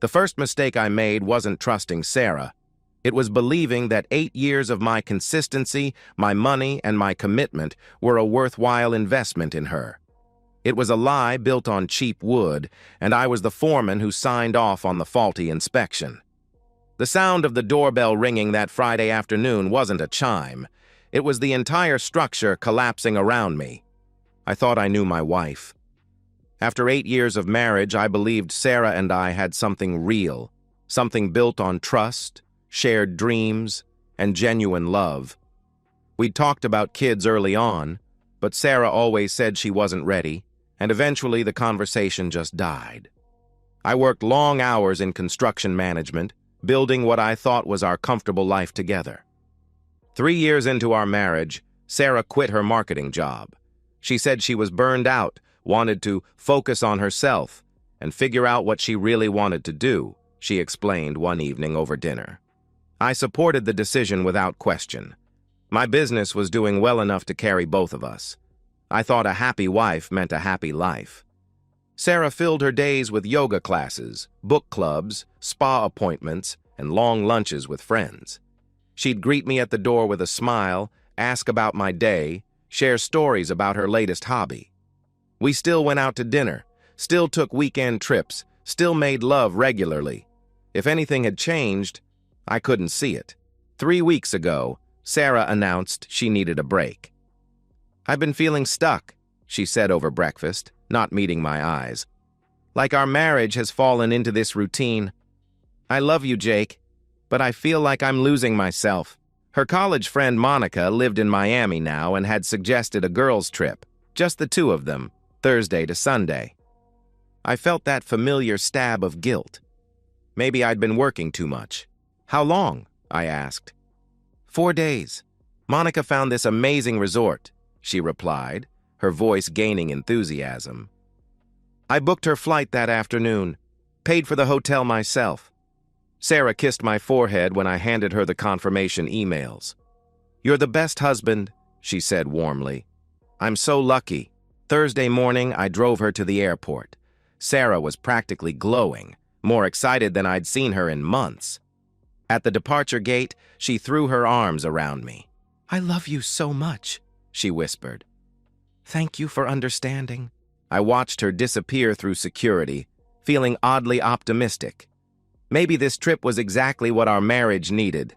The first mistake I made wasn't trusting Sarah. It was believing that 8 years of my consistency, my money, and my commitment were a worthwhile investment in her. It was a lie built on cheap wood, and I was the foreman who signed off on the faulty inspection. The sound of the doorbell ringing that Friday afternoon wasn't a chime. It was the entire structure collapsing around me. I thought I knew my wife. After 8 years of marriage, I believed Sarah and I had something real, something built on trust, shared dreams, and genuine love. We'd talked about kids early on, but Sarah always said she wasn't ready, and eventually the conversation just died. I worked long hours in construction management, building what I thought was our comfortable life together. 3 years into our marriage, Sarah quit her marketing job. She said she was burned out, wanted to focus on herself, and figure out what she really wanted to do, she explained one evening over dinner. I supported the decision without question. My business was doing well enough to carry both of us. I thought a happy wife meant a happy life. Sarah filled her days with yoga classes, book clubs, spa appointments, and long lunches with friends. She'd greet me at the door with a smile, ask about my day, share stories about her latest hobby. We still went out to dinner, still took weekend trips, still made love regularly. If anything had changed, I couldn't see it. 3 weeks ago, Sarah announced she needed a break. "I've been feeling stuck," she said over breakfast, not meeting my eyes. "Like our marriage has fallen into this routine. I love you, Jake, but I feel like I'm losing myself." Her college friend Monica lived in Miami now and had suggested a girls' trip, just the two of them, Thursday to Sunday. I felt that familiar stab of guilt. Maybe I'd been working too much. "How long?" I asked. 4 days. Monica found this amazing resort, she replied, her voice gaining enthusiasm. I booked her flight that afternoon, paid for the hotel myself. Sarah kissed my forehead when I handed her the confirmation emails. "You're the best husband," she said warmly. "I'm so lucky." Thursday morning, I drove her to the airport. Sarah was practically glowing, more excited than I'd seen her in months. At the departure gate, she threw her arms around me. "I love you so much," she whispered. "Thank you for understanding." I watched her disappear through security, feeling oddly optimistic. Maybe this trip was exactly what our marriage needed.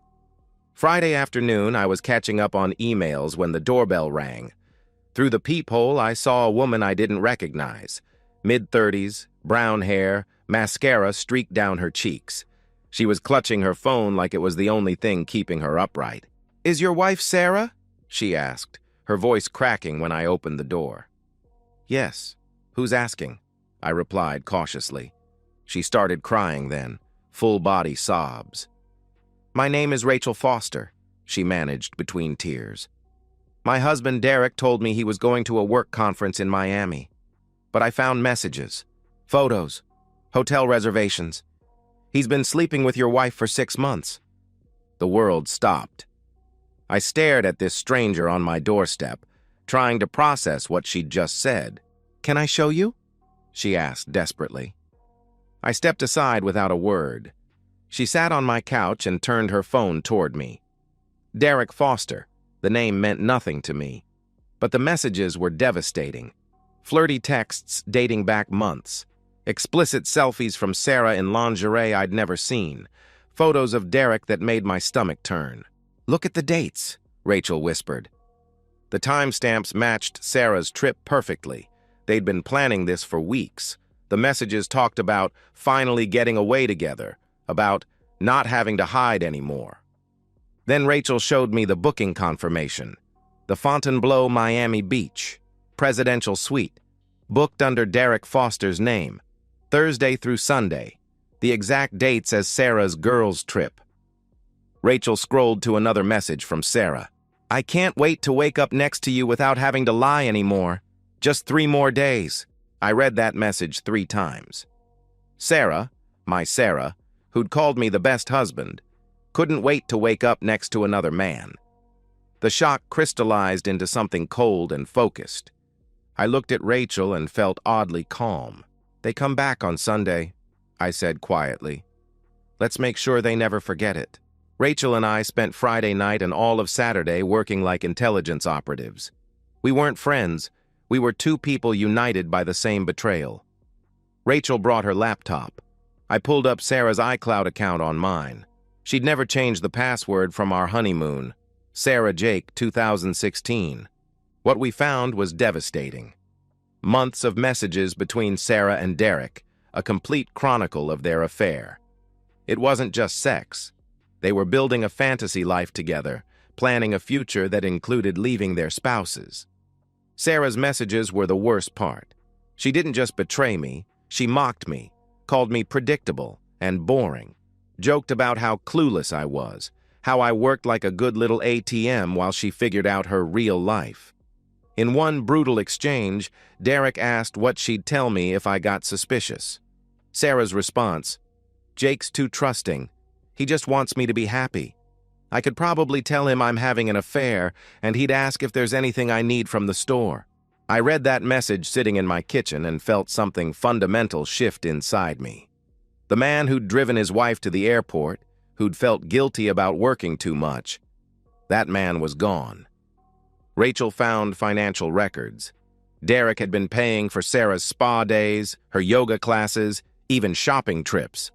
Friday afternoon, I was catching up on emails when the doorbell rang. Through the peephole, I saw a woman I didn't recognize. Mid-30s, brown hair, mascara streaked down her cheeks. She was clutching her phone like it was the only thing keeping her upright. "Is your wife Sarah?" she asked, her voice cracking when I opened the door. "Yes. Who's asking?" I replied cautiously. She started crying then, full-body sobs. "My name is Rachel Foster," she managed between tears. "My husband Derek told me he was going to a work conference in Miami. But I found messages, photos, hotel reservations. He's been sleeping with your wife for 6 months." The world stopped. I stared at this stranger on my doorstep, trying to process what she'd just said. "Can I show you?" she asked desperately. I stepped aside without a word. She sat on my couch and turned her phone toward me. Derek Foster. The name meant nothing to me. But the messages were devastating. Flirty texts dating back months. Explicit selfies from Sarah in lingerie I'd never seen. Photos of Derek that made my stomach turn. "Look at the dates," Rachel whispered. The timestamps matched Sarah's trip perfectly. They'd been planning this for weeks. The messages talked about finally getting away together, about not having to hide anymore. Then Rachel showed me the booking confirmation. The Fontainebleau, Miami Beach, presidential suite, booked under Derek Foster's name, Thursday through Sunday, the exact dates as Sarah's girls' trip. Rachel scrolled to another message from Sarah. "I can't wait to wake up next to you without having to lie anymore. Just 3 more days." I read that message 3 times. Sarah, my Sarah, who'd called me the best husband, couldn't wait to wake up next to another man. The shock crystallized into something cold and focused. I looked at Rachel and felt oddly calm. "They come back on Sunday," I said quietly. Let's make sure they never forget it. Rachel and I spent Friday night and all of Saturday working like intelligence operatives. We weren't friends. We were two people united by the same betrayal. Rachel brought her laptop. I pulled up Sarah's iCloud account on mine. She'd never changed the password from our honeymoon. Sarah Jake, 2016. What we found was devastating. Months of messages between Sarah and Derek, a complete chronicle of their affair. It wasn't just sex. They were building a fantasy life together, planning a future that included leaving their spouses. Sarah's messages were the worst part. She didn't just betray me, she mocked me, called me predictable and boring, joked about how clueless I was, how I worked like a good little ATM while she figured out her real life. In one brutal exchange, Derek asked what she'd tell me if I got suspicious. Sarah's response, "Jake's too trusting. He just wants me to be happy. I could probably tell him I'm having an affair, and he'd ask if there's anything I need from the store." I read that message sitting in my kitchen and felt something fundamental shift inside me. The man who'd driven his wife to the airport, who'd felt guilty about working too much, that man was gone. Rachel found financial records. Derek had been paying for Sarah's spa days, her yoga classes, even shopping trips.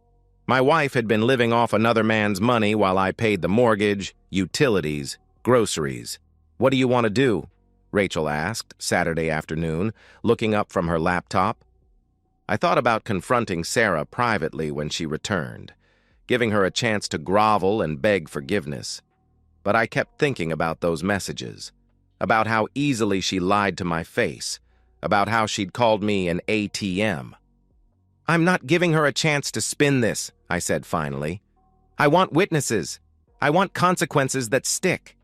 My wife had been living off another man's money while I paid the mortgage, utilities, groceries. "What do you want to do?" Rachel asked Saturday afternoon, looking up from her laptop. I thought about confronting Sarah privately when she returned, giving her a chance to grovel and beg forgiveness. But I kept thinking about those messages, about how easily she lied to my face, about how she'd called me an ATM. "I'm not giving her a chance to spin this," I said finally. "I want witnesses. I want consequences that stick."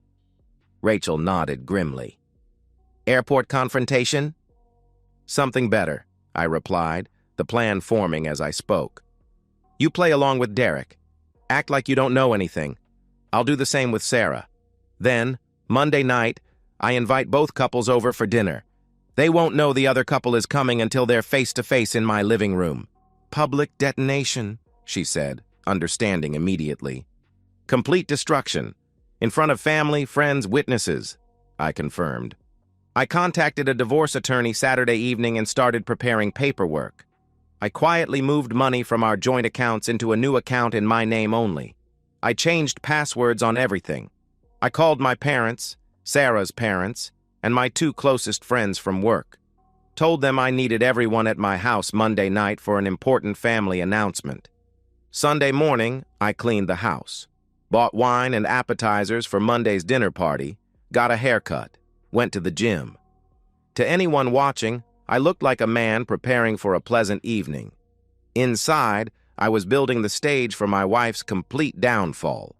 Rachel nodded grimly. "Airport confrontation?" "Something better," I replied, the plan forming as I spoke. "You play along with Derek. Act like you don't know anything. I'll do the same with Sarah. Then, Monday night, I invite both couples over for dinner. They won't know the other couple is coming until they're face-to-face in my living room." "Public detonation," she said, understanding immediately. "Complete destruction. In front of family, friends, witnesses," I confirmed. I contacted a divorce attorney Saturday evening and started preparing paperwork. I quietly moved money from our joint accounts into a new account in my name only. I changed passwords on everything. I called my parents, Sarah's parents, and my two closest friends from work. Told them I needed everyone at my house Monday night for an important family announcement. Sunday morning, I cleaned the house, bought wine and appetizers for Monday's dinner party, got a haircut, went to the gym. To anyone watching, I looked like a man preparing for a pleasant evening. Inside, I was building the stage for my wife's complete downfall.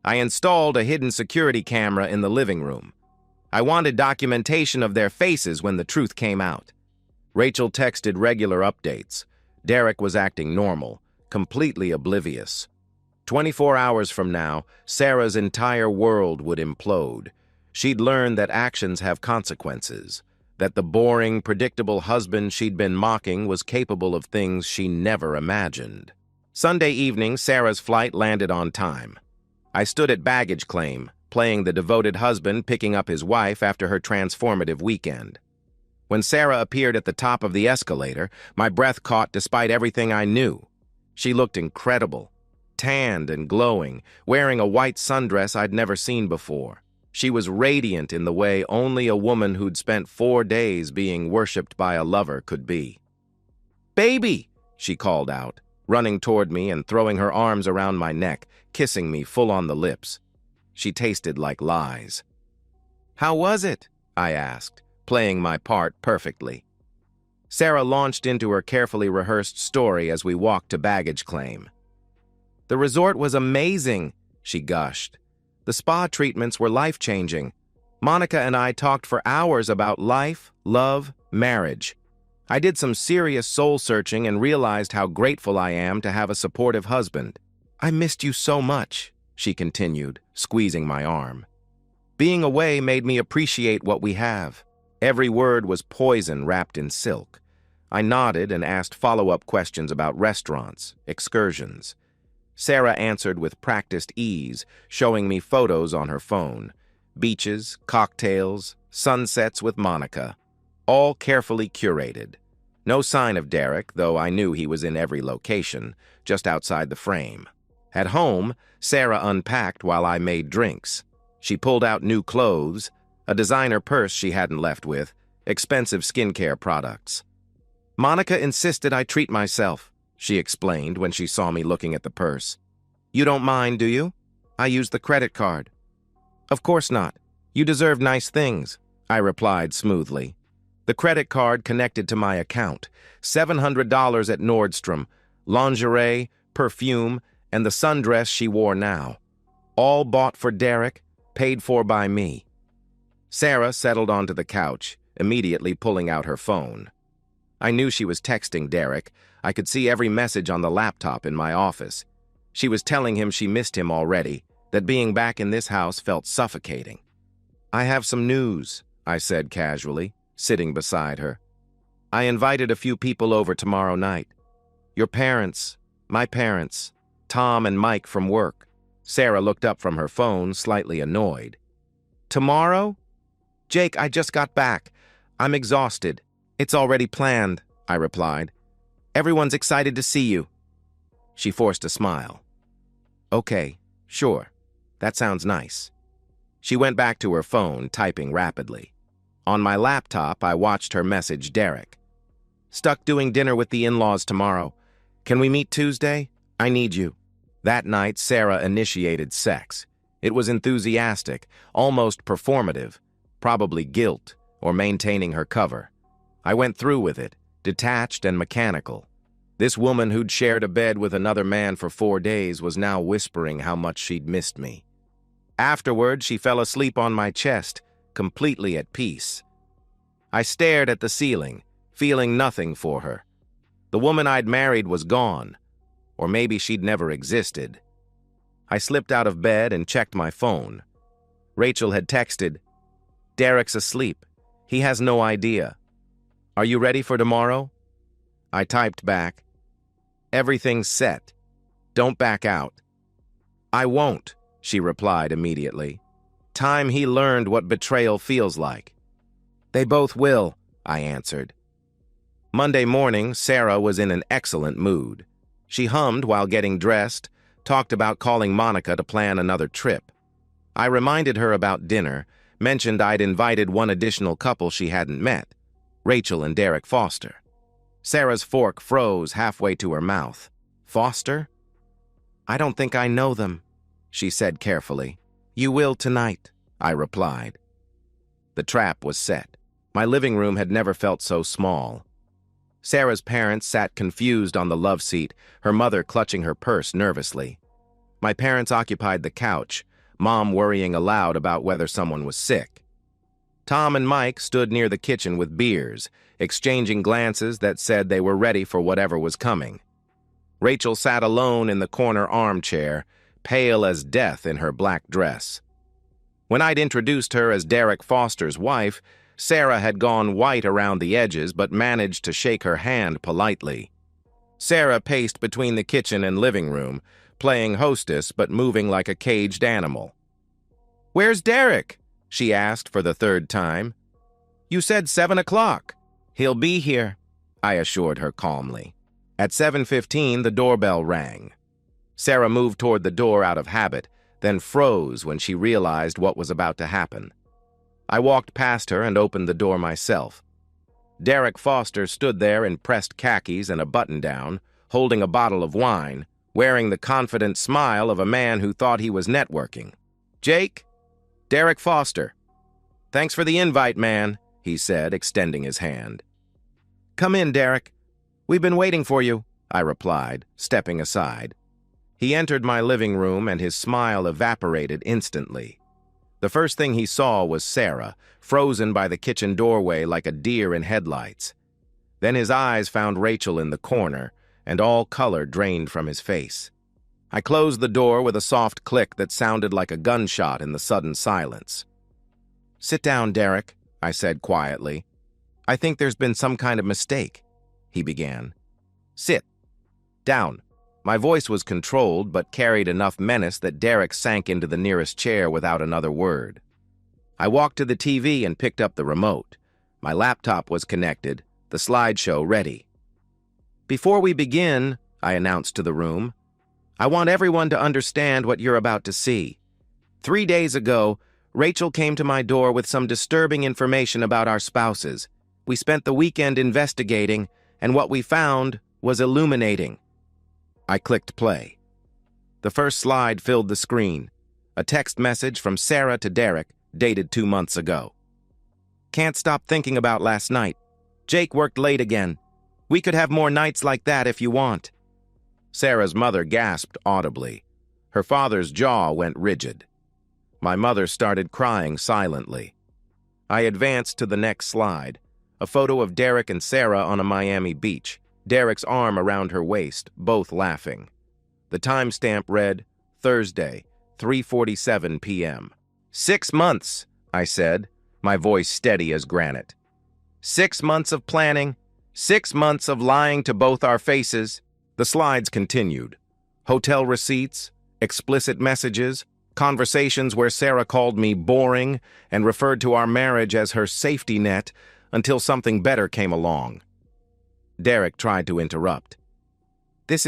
I installed a hidden security camera in the living room. I wanted documentation of their faces when the truth came out. Rachel texted regular updates. Derek was acting normal, completely oblivious. 24 hours from now, Sarah's entire world would implode. She'd learn that actions have consequences, that the boring, predictable husband she'd been mocking was capable of things she never imagined. Sunday evening, Sarah's flight landed on time. I stood at baggage claim, playing the devoted husband picking up his wife after her transformative weekend. When Sarah appeared at the top of the escalator, my breath caught despite everything I knew. She looked incredible, tanned and glowing, wearing a white sundress I'd never seen before. She was radiant in the way only a woman who'd spent 4 days being worshipped by a lover could be. "Baby!" she called out, running toward me and throwing her arms around my neck, kissing me full on the lips. She tasted like lies. "How was it?" I asked, playing my part perfectly. Sarah launched into her carefully rehearsed story as we walked to baggage claim. "The resort was amazing," she gushed. "The spa treatments were life-changing. Monica and I talked for hours about life, love, marriage. I did some serious soul-searching and realized how grateful I am to have a supportive husband. I missed you so much," she continued, squeezing my arm. "Being away made me appreciate what we have." Every word was poison wrapped in silk. I nodded and asked follow-up questions about restaurants, excursions. Sarah answered with practiced ease, showing me photos on her phone. Beaches, cocktails, sunsets with Monica, all carefully curated. No sign of Derek, though I knew he was in every location, just outside the frame. At home, Sarah unpacked while I made drinks. She pulled out new clothes, a designer purse she hadn't left with, expensive skincare products. Monica insisted I treat myself, she explained when she saw me looking at the purse. You don't mind, do you? I used the credit card. Of course not. You deserve nice things, I replied smoothly. The credit card connected to my account, $700 at Nordstrom, lingerie, perfume, and the sundress she wore now. All bought for Derek, paid for by me. Sarah settled onto the couch, immediately pulling out her phone. I knew she was texting Derek. I could see every message on the laptop in my office. She was telling him she missed him already, that being back in this house felt suffocating. I have some news, I said casually, sitting beside her. I invited a few people over tomorrow night. Your parents, my parents, Tom and Mike from work. Sarah looked up from her phone, slightly annoyed. Tomorrow? Jake, I just got back. I'm exhausted. It's already planned, I replied. Everyone's excited to see you. She forced a smile. Okay, sure. That sounds nice. She went back to her phone, typing rapidly. On my laptop, I watched her message Derek. Stuck doing dinner with the in-laws tomorrow. Can we meet Tuesday? I need you. That night, Sarah initiated sex. It was enthusiastic, almost performative, probably guilt or maintaining her cover. I went through with it, detached and mechanical. This woman who'd shared a bed with another man for 4 days was now whispering how much she'd missed me. Afterward, she fell asleep on my chest, completely at peace. I stared at the ceiling, feeling nothing for her. The woman I'd married was gone, or maybe she'd never existed. I slipped out of bed and checked my phone. Rachel had texted, Derek's asleep. He has no idea. Are you ready for tomorrow? I typed back, everything's set. Don't back out. I won't, she replied immediately. Time he learned what betrayal feels like. They both will, I answered. Monday morning, Sarah was in an excellent mood. She hummed while getting dressed, talked about calling Monica to plan another trip. I reminded her about dinner, mentioned I'd invited one additional couple she hadn't met, Rachel and Derek Foster. Sarah's fork froze halfway to her mouth. Foster? I don't think I know them, she said carefully. You will tonight, I replied. The trap was set. My living room had never felt so small. Sarah's parents sat confused on the love seat, her mother clutching her purse nervously. My parents occupied the couch, Mom worrying aloud about whether someone was sick. Tom and Mike stood near the kitchen with beers, exchanging glances that said they were ready for whatever was coming. Rachel sat alone in the corner armchair, pale as death in her black dress. When I'd introduced her as Derek Foster's wife, Sarah had gone white around the edges but managed to shake her hand politely. Sarah paced between the kitchen and living room, playing hostess but moving like a caged animal. Where's Derek? She asked for the 3rd time. You said 7 o'clock. He'll be here, I assured her calmly. At 7:15, the doorbell rang. Sarah moved toward the door out of habit, then froze when she realized what was about to happen. I walked past her and opened the door myself. Derek Foster stood there in pressed khakis and a button-down, holding a bottle of wine, wearing the confident smile of a man who thought he was networking. Jake? Derek Foster. Thanks for the invite, man, he said, extending his hand. Come in, Derek. We've been waiting for you, I replied, stepping aside. He entered my living room and his smile evaporated instantly. The first thing he saw was Sarah, frozen by the kitchen doorway like a deer in headlights. Then his eyes found Rachel in the corner, and all color drained from his face. I closed the door with a soft click that sounded like a gunshot in the sudden silence. Sit down, Derek, I said quietly. I think there's been some kind of mistake. he began. Sit. Down. My voice was controlled but carried enough menace that Derek sank into the nearest chair without another word. I walked to the TV and picked up the remote. My laptop was connected, the slideshow ready. Before we begin, I announced to the room, I want everyone to understand what you're about to see. 3 days ago, Rachel came to my door with some disturbing information about our spouses. We spent the weekend investigating, and what we found was illuminating. I clicked play. The first slide filled the screen. A text message from Sarah to Derek, dated 2 months ago. Can't stop thinking about last night. Jake worked late again. We could have more nights like that if you want. Sarah's mother gasped audibly. Her father's jaw went rigid. My mother started crying silently. I advanced to the next slide, a photo of Derek and Sarah on a Miami beach, Derek's arm around her waist, both laughing. The timestamp read, Thursday, 3:47 p.m. 6 months, I said, my voice steady as granite. 6 months of planning, 6 months of lying to both our faces. The slides continued. Hotel receipts, explicit messages, conversations where Sarah called me boring and referred to our marriage as her safety net until something better came along. Derek tried to interrupt. This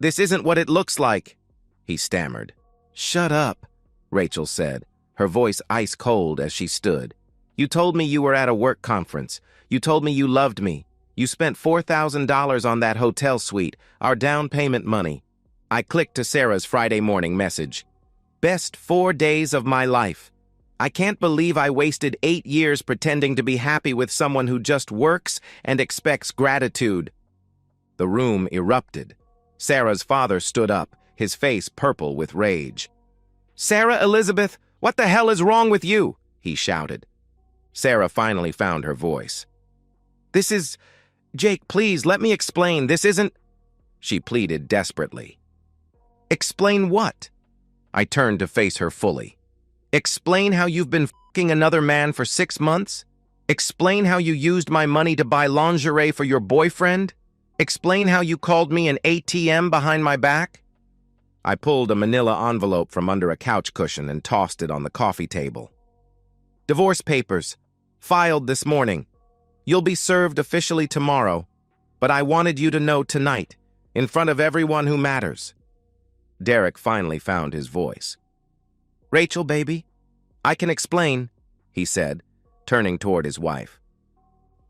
isn't what it looks like, he stammered. Shut up, Rachel said, her voice ice cold as she stood. You told me you were at a work conference. You told me you loved me. You spent $4,000 on that hotel suite, our down payment money. I clicked to Sarah's Friday morning message. Best 4 days of my life. I can't believe I wasted 8 years pretending to be happy with someone who just works and expects gratitude. The room erupted. Sarah's father stood up, his face purple with rage. Sarah Elizabeth, what the hell is wrong with you? He shouted. Sarah finally found her voice. This is... Jake, please, let me explain. This isn't... She pleaded desperately. Explain what? I turned to face her fully. Explain how you've been f***ing another man for 6 months? Explain how you used my money to buy lingerie for your boyfriend? Explain how you called me an ATM behind my back? I pulled a manila envelope from under a couch cushion and tossed it on the coffee table. Divorce papers. Filed this morning. You'll be served officially tomorrow, but I wanted you to know tonight, in front of everyone who matters. Derek finally found his voice. Rachel, baby, I can explain, he said, turning toward his wife.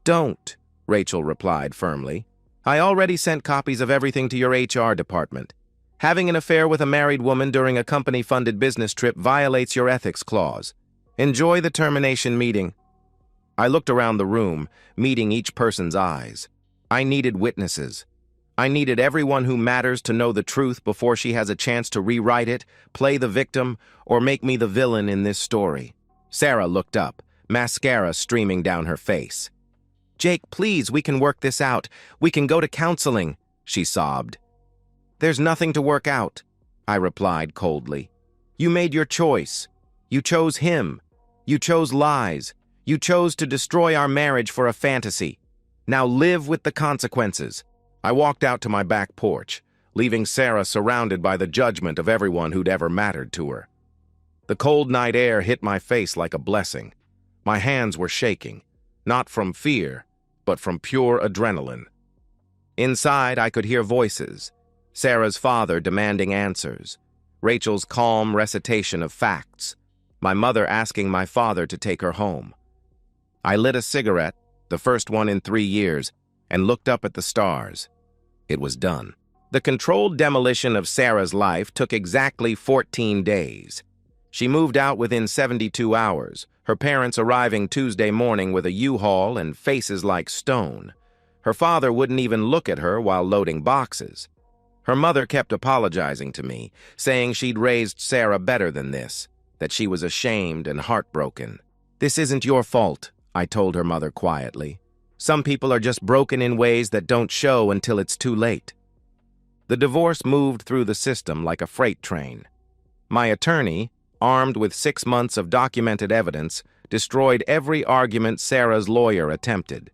Don't, Rachel replied firmly. I already sent copies of everything to your HR department. Having an affair with a married woman during a company-funded business trip violates your ethics clause. Enjoy the termination meeting. I looked around the room, meeting each person's eyes. I needed witnesses. I needed everyone who matters to know the truth before she has a chance to rewrite it, play the victim, or make me the villain in this story. Sarah looked up, mascara streaming down her face. Jake, please, we can work this out. We can go to counseling, she sobbed. There's nothing to work out, I replied coldly. You made your choice. You chose him. You chose lies. You chose to destroy our marriage for a fantasy. Now live with the consequences. I walked out to my back porch, leaving Sarah surrounded by the judgment of everyone who'd ever mattered to her. The cold night air hit my face like a blessing. My hands were shaking, not from fear, but from pure adrenaline. Inside, I could hear voices. Sarah's father demanding answers. Rachel's calm recitation of facts. My mother asking my father to take her home. I lit a cigarette, the first one in 3 years, and looked up at the stars. It was done. The controlled demolition of Sarah's life took exactly 14 days. She moved out within 72 hours, her parents arriving Tuesday morning with a U-Haul and faces like stone. Her father wouldn't even look at her while loading boxes. Her mother kept apologizing to me, saying she'd raised Sarah better than this, that she was ashamed and heartbroken. This isn't your fault, I told her mother quietly. Some people are just broken in ways that don't show until it's too late. The divorce moved through the system like a freight train. My attorney, armed with 6 months of documented evidence, destroyed every argument Sarah's lawyer attempted.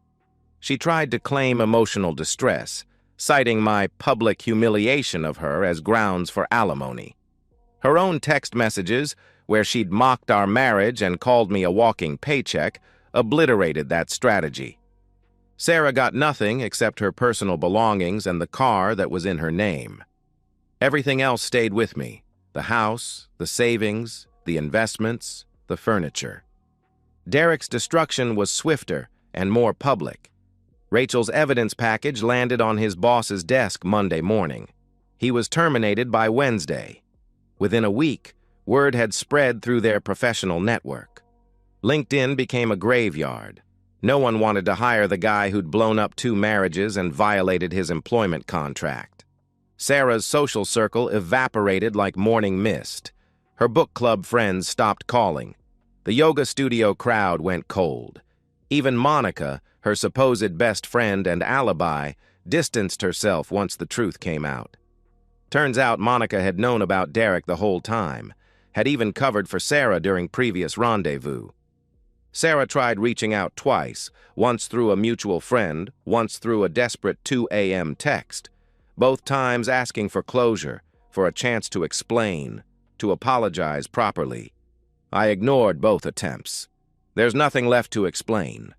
She tried to claim emotional distress, citing my public humiliation of her as grounds for alimony. Her own text messages, where she'd mocked our marriage and called me a walking paycheck, obliterated that strategy. Sarah got nothing except her personal belongings and the car that was in her name. Everything else stayed with me: the house, the savings, the investments, the furniture. Derek's destruction was swifter and more public. Rachel's evidence package landed on his boss's desk Monday morning. He was terminated by Wednesday. Within a week, word had spread through their professional network. LinkedIn became a graveyard. No one wanted to hire the guy who'd blown up 2 marriages and violated his employment contract. Sarah's social circle evaporated like morning mist. Her book club friends stopped calling. The yoga studio crowd went cold. Even Monica, her supposed best friend and alibi, distanced herself once the truth came out. Turns out Monica had known about Derek the whole time, had even covered for Sarah during previous rendezvous. Sarah tried reaching out twice, once through a mutual friend, once through a desperate 2 a.m. text, both times asking for closure, for a chance to explain, to apologize properly. I ignored both attempts. There's nothing left to explain.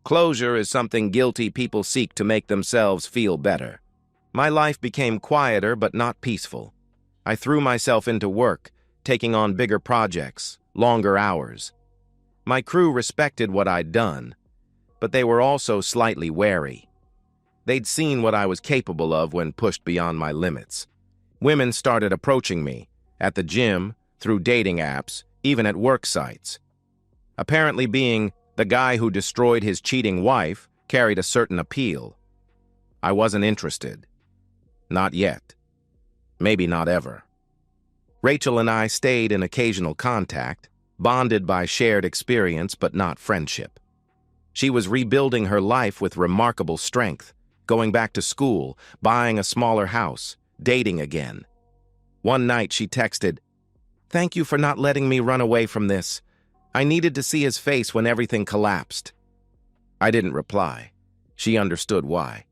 Closure is something guilty people seek to make themselves feel better. My life became quieter but not peaceful. I threw myself into work, taking on bigger projects, longer hours. My crew respected what I'd done, but they were also slightly wary. They'd seen what I was capable of when pushed beyond my limits. Women started approaching me, at the gym, through dating apps, even at work sites. Apparently being the guy who destroyed his cheating wife carried a certain appeal. I wasn't interested. Not yet. Maybe not ever. Rachel and I stayed in occasional contact, bonded by shared experience but not friendship. She was rebuilding her life with remarkable strength, going back to school, buying a smaller house, dating again. One night she texted, "Thank you for not letting me run away from this. I needed to see his face when everything collapsed." I didn't reply. She understood why.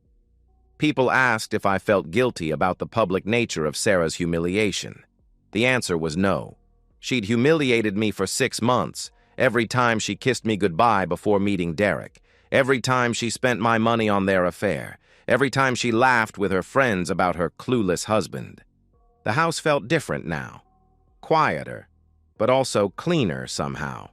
People asked if I felt guilty about the public nature of Sarah's humiliation. The answer was no. She'd humiliated me for 6 months, every time she kissed me goodbye before meeting Derek, every time she spent my money on their affair, every time she laughed with her friends about her clueless husband. The house felt different now. Quieter, but also cleaner somehow.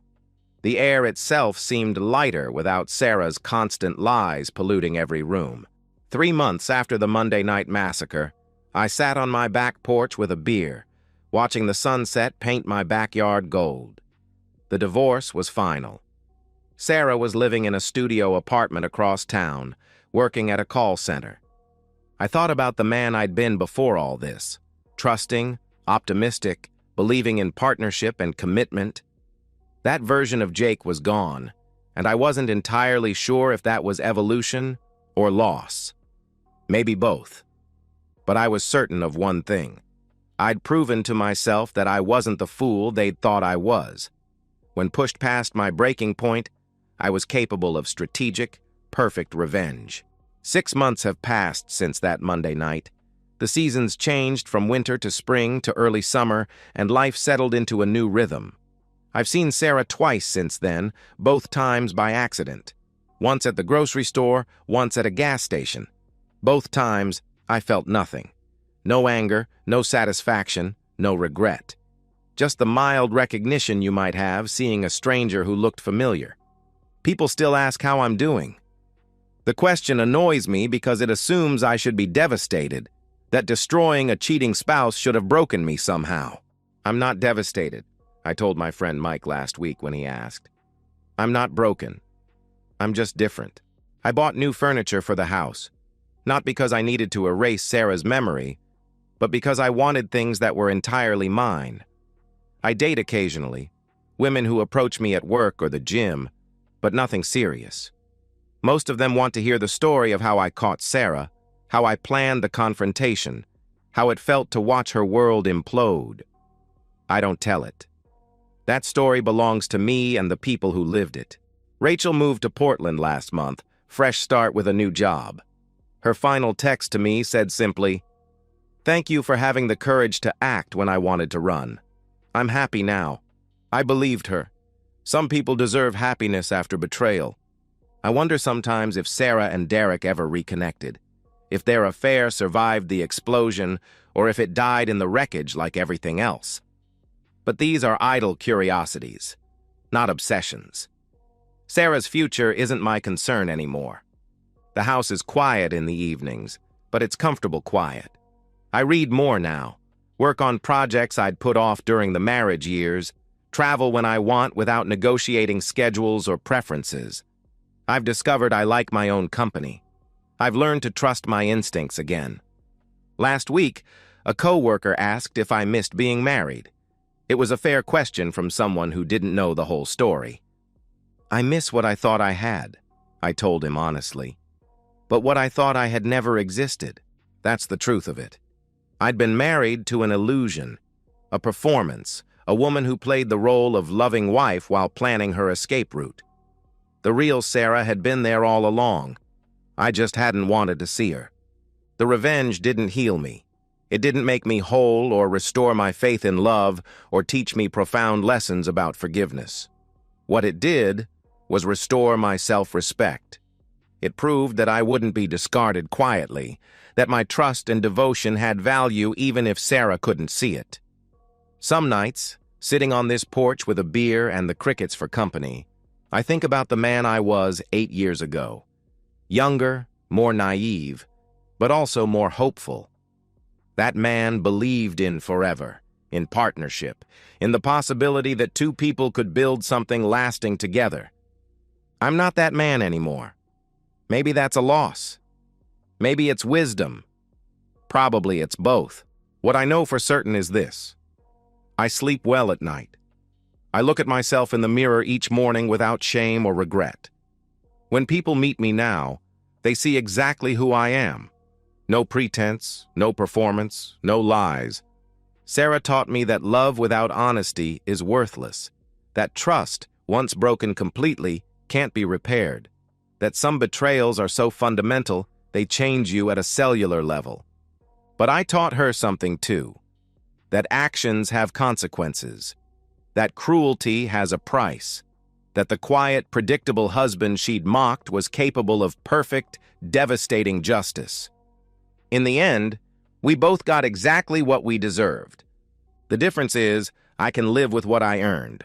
The air itself seemed lighter without Sarah's constant lies polluting every room. 3 months after the Monday night massacre, I sat on my back porch with a beer, watching the sunset paint my backyard gold. The divorce was final. Sarah was living in a studio apartment across town, working at a call center. I thought about the man I'd been before all this, trusting, optimistic, believing in partnership and commitment. That version of Jake was gone, and I wasn't entirely sure if that was evolution or loss. Maybe both. But I was certain of one thing. I'd proven to myself that I wasn't the fool they'd thought I was. When pushed past my breaking point, I was capable of strategic, perfect revenge. 6 months have passed since that Monday night. The seasons changed from winter to spring to early summer, and life settled into a new rhythm. I've seen Sarah twice since then, both times by accident. Once at the grocery store, once at a gas station. Both times, I felt nothing. No anger, no satisfaction, no regret. Just the mild recognition you might have seeing a stranger who looked familiar. People still ask how I'm doing. The question annoys me because it assumes I should be devastated, that destroying a cheating spouse should have broken me somehow. I'm not devastated, I told my friend Mike last week when he asked. I'm not broken. I'm just different. I bought new furniture for the house, not because I needed to erase Sarah's memory, but because I wanted things that were entirely mine. I date occasionally, women who approach me at work or the gym, but nothing serious. Most of them want to hear the story of how I caught Sarah, how I planned the confrontation, how it felt to watch her world implode. I don't tell it. That story belongs to me and the people who lived it. Rachel moved to Portland last month, fresh start with a new job. Her final text to me said simply, "Thank you for having the courage to act when I wanted to run. I'm happy now." I believed her. Some people deserve happiness after betrayal. I wonder sometimes if Sarah and Derek ever reconnected, if their affair survived the explosion, or if it died in the wreckage like everything else. But these are idle curiosities, not obsessions. Sarah's future isn't my concern anymore. The house is quiet in the evenings, but it's comfortable quiet. I read more now, work on projects I'd put off during the marriage years, travel when I want without negotiating schedules or preferences. I've discovered I like my own company. I've learned to trust my instincts again. Last week, a coworker asked if I missed being married. It was a fair question from someone who didn't know the whole story. I miss what I thought I had, I told him honestly. But what I thought I had never existed. That's the truth of it. I'd been married to an illusion, a performance, a woman who played the role of loving wife while planning her escape route. The real Sarah had been there all along. I just hadn't wanted to see her. The revenge didn't heal me. It didn't make me whole or restore my faith in love or teach me profound lessons about forgiveness. What it did was restore my self-respect. It proved that I wouldn't be discarded quietly, that my trust and devotion had value even if Sarah couldn't see it. Some nights, sitting on this porch with a beer and the crickets for company, I think about the man I was 8 years ago. Younger, more naive, but also more hopeful. That man believed in forever, in partnership, in the possibility that two people could build something lasting together. I'm not that man anymore. Maybe that's a loss. Maybe it's wisdom. Probably it's both. What I know for certain is this. I sleep well at night. I look at myself in the mirror each morning without shame or regret. When people meet me now, they see exactly who I am. No pretense, no performance, no lies. Sarah taught me that love without honesty is worthless, that trust, once broken completely, can't be repaired, that some betrayals are so fundamental they change you at a cellular level. But I taught her something too, that actions have consequences, that cruelty has a price, that the quiet, predictable husband she'd mocked was capable of perfect, devastating justice. In the end, we both got exactly what we deserved. The difference is, I can live with what I earned.